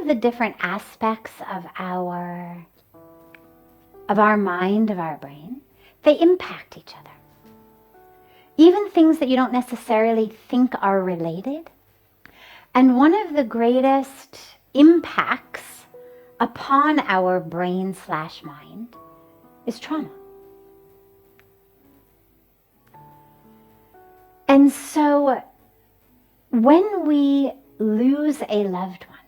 of the different aspects of our mind, of our brain, they impact each other. Even things that you don't necessarily think are related. And one of the greatest impacts upon our brain/mind is trauma. And so when we lose a loved one,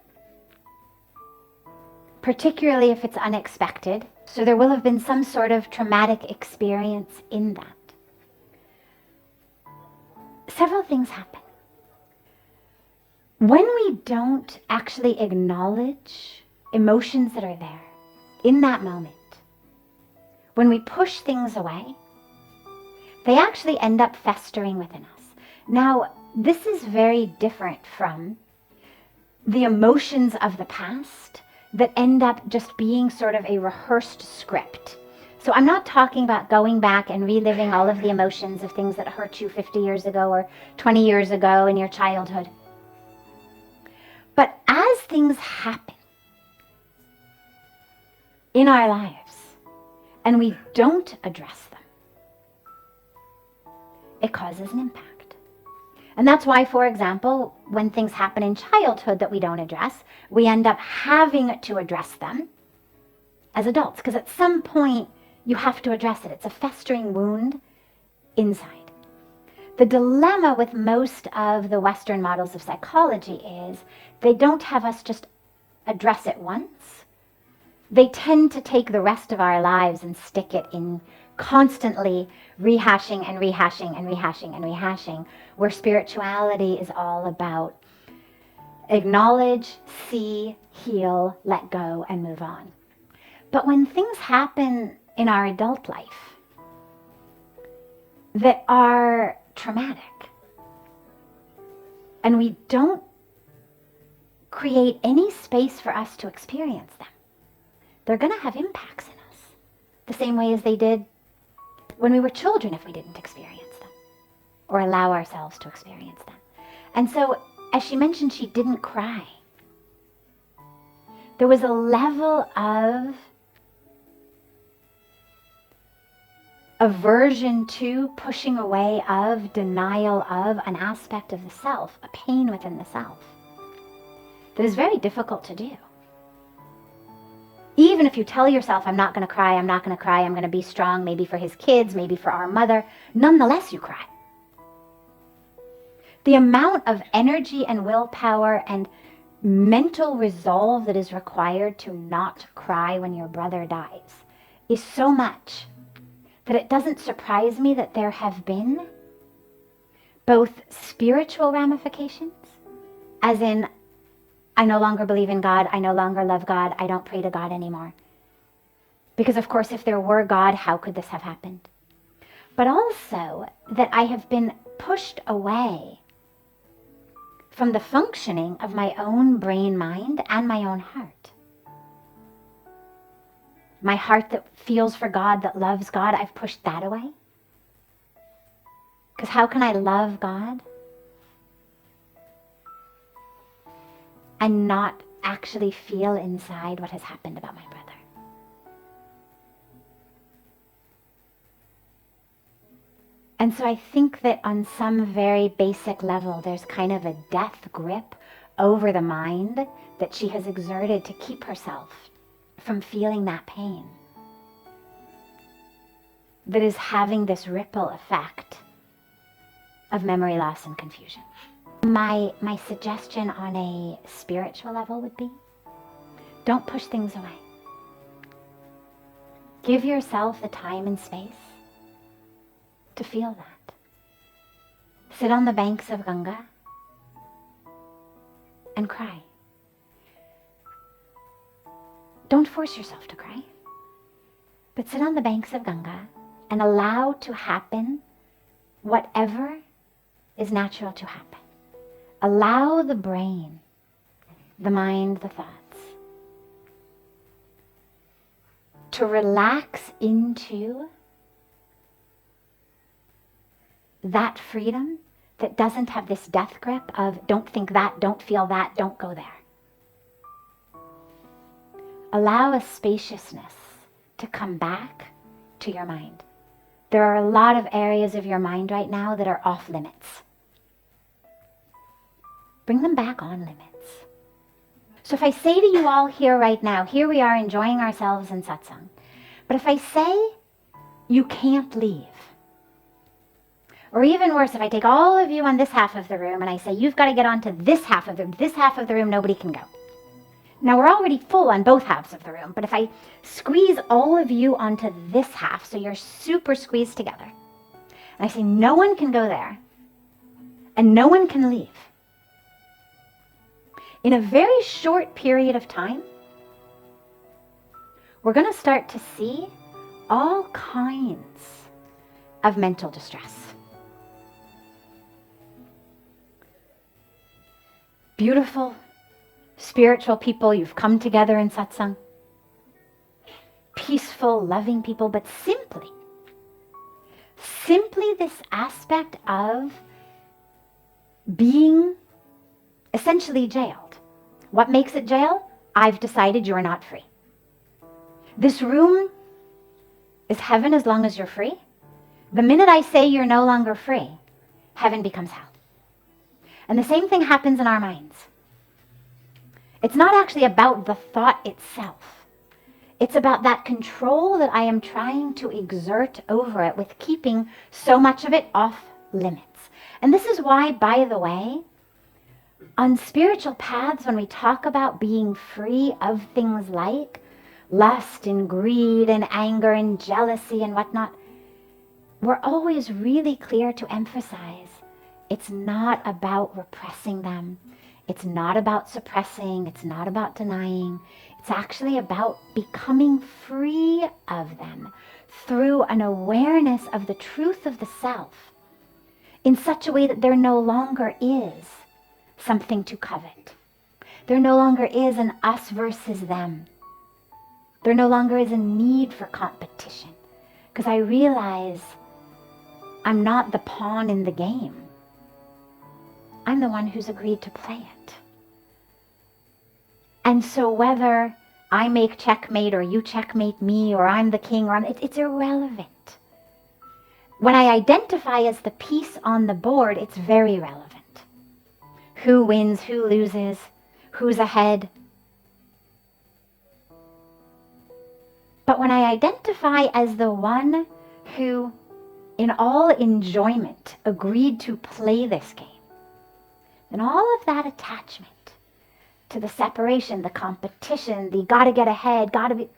particularly if it's unexpected, so there will have been some sort of traumatic experience in that, several things happen. When we don't actually acknowledge emotions that are there in that moment, when we push things away, they actually end up festering within us. Now, this is very different from the emotions of the past that end up just being sort of a rehearsed script. So I'm not talking about going back and reliving all of the emotions of things that hurt you 50 years ago or 20 years ago in your childhood. But as things happen in our lives and we don't address them, it causes an impact. And that's why, for example, when things happen in childhood that we don't address, we end up having to address them as adults, because at some point you have to address it. It's a festering wound inside. The dilemma with most of the Western models of psychology is they don't have us just address it once. They tend to take the rest of our lives and stick it in constantly rehashing and rehashing and rehashing and rehashing, where spirituality is all about acknowledge, see, heal, let go, and move on. But when things happen in our adult life that are traumatic, and we don't create any space for us to experience them, they're going to have impacts in us, the same way as they did when we were children if we didn't experience them or allow ourselves to experience them. And so, as she mentioned, she didn't cry. There was a level of aversion to, pushing away of, denial of an aspect of the self, a pain within the self, that is very difficult to do. Even if you tell yourself, I'm not going to cry, I'm not going to cry, I'm going to be strong, maybe for his kids, maybe for our mother, nonetheless you cry. The amount of energy and willpower and mental resolve that is required to not cry when your brother dies is so much that it doesn't surprise me that there have been both spiritual ramifications, as in, I no longer believe in God, I no longer love God, I don't pray to God anymore. Because of course, if there were God, how could this have happened? But also that I have been pushed away from the functioning of my own brain, mind, and my own heart. My heart that feels for God, that loves God, I've pushed that away. Because how can I love God and not actually feel inside what has happened about my brother? And so I think that on some very basic level, there's kind of a death grip over the mind that she has exerted to keep herself from feeling that pain, that is having this ripple effect of memory loss and confusion. My suggestion on a spiritual level would be, don't push things away. Give yourself the time and space to feel that. Sit on the banks of Ganga and cry. Don't force yourself to cry, but sit on the banks of Ganga and allow to happen whatever is natural to happen. Allow the brain, the mind, the thoughts to relax into that freedom that doesn't have this death grip of don't think that, don't feel that, don't go there. allow a spaciousness to come back to your mind. There are a lot of areas of your mind right now that are off limits. Bring them back on limits. So if I say to you all here right now, here we are enjoying ourselves in satsang, but if I say you can't leave, or even worse, if I take all of you on this half of the room and I say you've got to get onto this half of the room, nobody can go. Now we're already full on both halves of the room, but if I squeeze all of you onto this half, so you're super squeezed together, and I say no one can go there, and no one can leave, in a very short period of time, we're going to start to see all kinds of mental distress. Beautiful, spiritual people, you've come together in satsang. Peaceful, loving people, but simply this aspect of being essentially jailed. What makes it jail? I've decided you're not free. This room is heaven as long as you're free. The minute I say you're no longer free, heaven becomes hell. And the same thing happens in our minds. It's not actually about the thought itself. It's about that control that I am trying to exert over it with keeping so much of it off limits. And this is why, by the way, on spiritual paths, when we talk about being free of things like lust and greed and anger and jealousy and whatnot, we're always really clear to emphasize it's not about repressing them. It's not about suppressing. It's not about denying. It's actually about becoming free of them through an awareness of the truth of the self in such a way that there no longer is something to covet. There no longer is an us versus them. There no longer is a need for competition, because I realize I'm not the pawn in the game. I'm the one who's agreed to play it. And so whether I make checkmate or you checkmate me or I'm the king or it's irrelevant. When I identify as the piece on the board, it's very relevant. Who wins, who loses, who's ahead. But when I identify as the one who, in all enjoyment, agreed to play this game, then all of that attachment to the separation, the competition, the gotta get ahead, gotta be,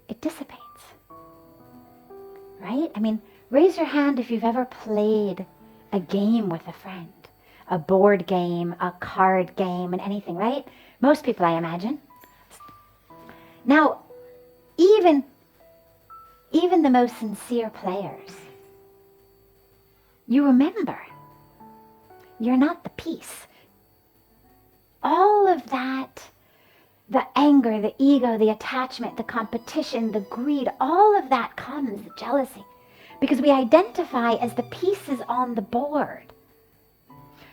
it dissipates. Right? I mean, raise your hand if you've ever played a game with a friend, a board game, a card game, and anything, right? Most people, I imagine. Now, even the most sincere players, you remember, you're not the piece. All of that, the anger, the ego, the attachment, the competition, the greed, all of that comes, the jealousy, because we identify as the pieces on the board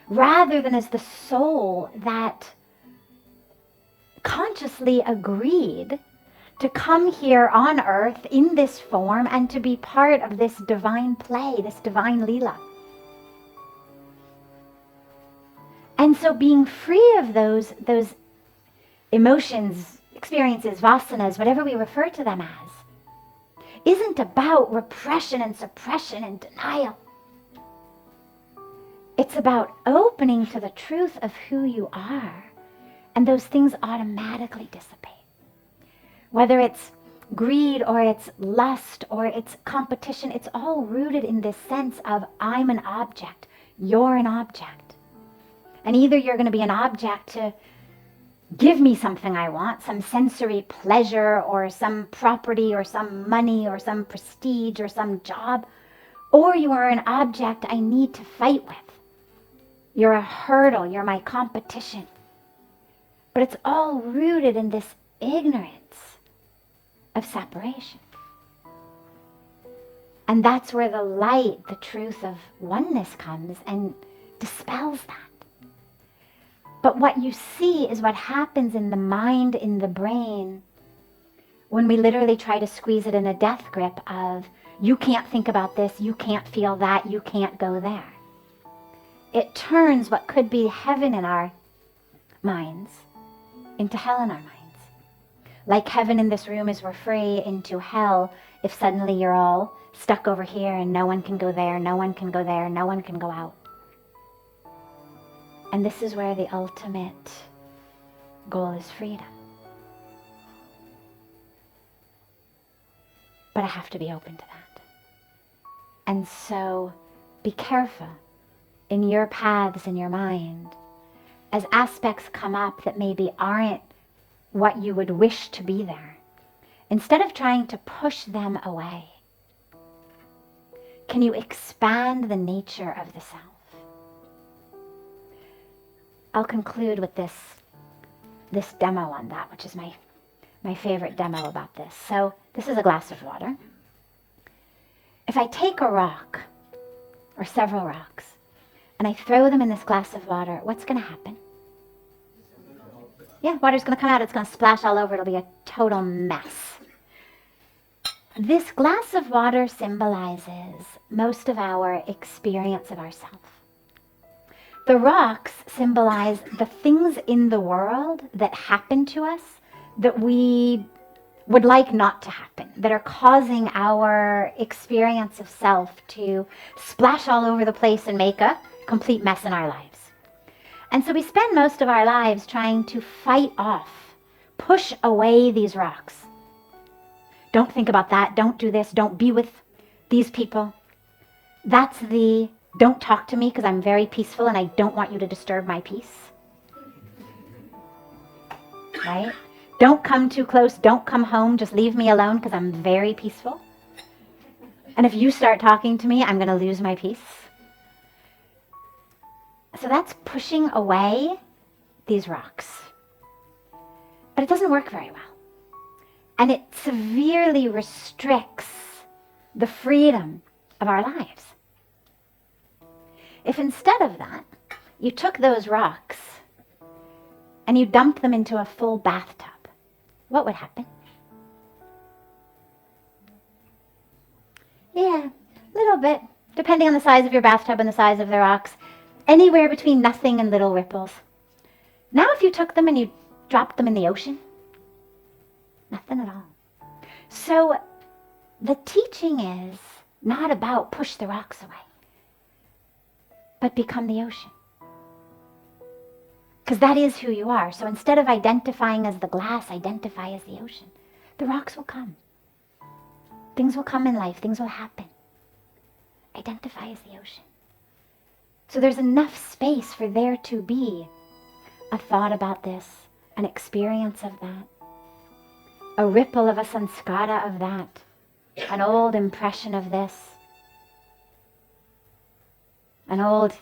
rather than as the soul that consciously agreed to come here on earth in this form and to be part of this divine play, this divine Leela. And so being free of those emotions, experiences, vasanas, whatever we refer to them as, isn't about repression and suppression and denial. It's about opening to the truth of who you are, and those things automatically dissipate. Whether it's greed or it's lust or it's competition, it's all rooted in this sense of I'm an object, you're an object. And either you're going to be an object to give me something I want, some sensory pleasure or some property or some money or some prestige or some job, or you are an object I need to fight with. You're a hurdle, you're my competition. But it's all rooted in this ignorance of separation. And that's where the light, the truth of oneness comes and dispels that. But what you see is what happens in the mind, in the brain, when we literally try to squeeze it in a death grip of, you can't think about this, you can't feel that, you can't go there. It turns what could be heaven in our minds into hell in our minds. Like heaven in this room is we're free, into hell if suddenly you're all stuck over here and no one can go there, no one can go there, no one can go out. And this is where the ultimate goal is freedom. But I have to be open to that. And so be careful in your paths in your mind as aspects come up that maybe aren't what you would wish to be there. Instead of trying to push them away, can you expand the nature of the self? I'll conclude with this demo on that, which is my favorite demo about this. So this is a glass of water. If I take a rock, or several rocks, and I throw them in this glass of water, what's going to happen? Yeah, water's going to come out. It's going to splash all over. It'll be a total mess. This glass of water symbolizes most of our experience of ourselves. The rocks symbolize the things in the world that happen to us that we would like not to happen, that are causing our experience of self to splash all over the place and make a complete mess in our lives. And so we spend most of our lives trying to fight off, push away these rocks. Don't think about that. Don't do this. Don't be with these people. That's the don't talk to me because I'm very peaceful and I don't want you to disturb my peace. Right? Don't come too close. Don't come home. Just leave me alone because I'm very peaceful. And if you start talking to me, I'm going to lose my peace. So that's pushing away these rocks. But it doesn't work very well. And it severely restricts the freedom of our lives. If instead of that, you took those rocks and you dumped them into a full bathtub, what would happen? Yeah, a little bit, depending on the size of your bathtub and the size of the rocks. Anywhere between nothing and little ripples. Now if you took them and you dropped them in the ocean, nothing at all. So the teaching is not about push the rocks away, but become the ocean. Because that is who you are. So instead of identifying as the glass, identify as the ocean. The rocks will come. Things will come in life. Things will happen. Identify as the ocean. So there's enough space for there to be a thought about this, an experience of that, a ripple of a sanskara of that, an old impression of this, an old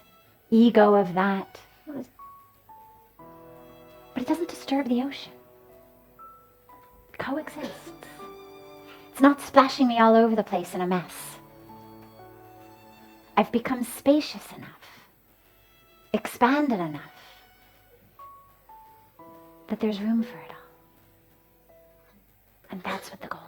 ego of that. But it doesn't disturb the ocean. It coexists. It's not splashing me all over the place in a mess. I've become spacious enough, expanded enough, that there's room for it all. And that's what the goal is.